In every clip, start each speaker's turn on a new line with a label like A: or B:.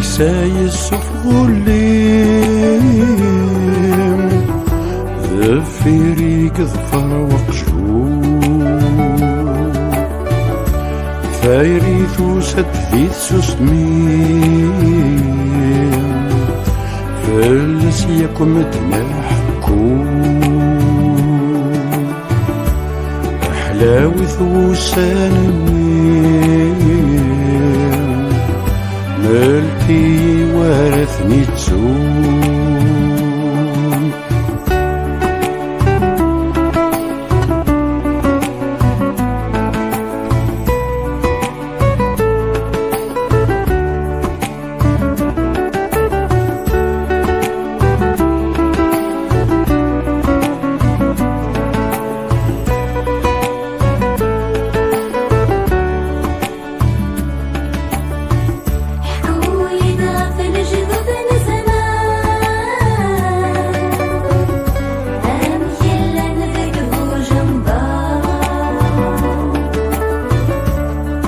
A: سايس فغليم ذفيري كظفر وقشوم ثايري توسد ذي سوسميم فلس يكم تنحكوم أحلاوي ثوسانميم ملكي ورثني تسوم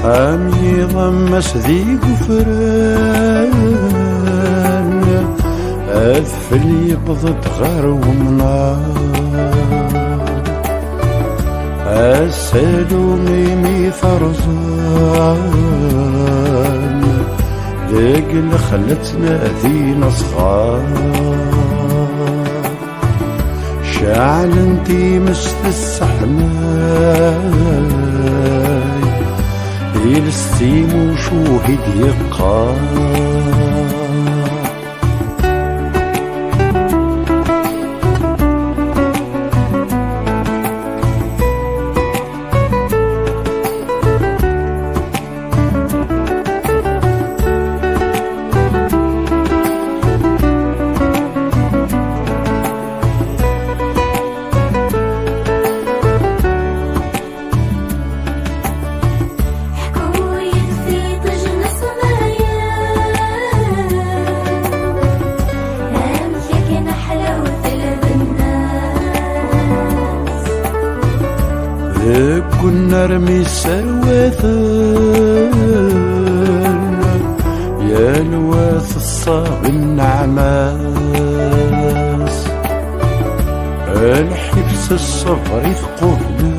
A: أمي ضمس ذي قفران أذفل يقضت غار ومنار السلومي مي فرزان ذاك اللي خلتنا ذينا صغار شعل انتي مست السحناي الستيم وشوهد يقار كنا رمي سروثن يا الواث الصاب النعماس الحبس الصبر يثقفنا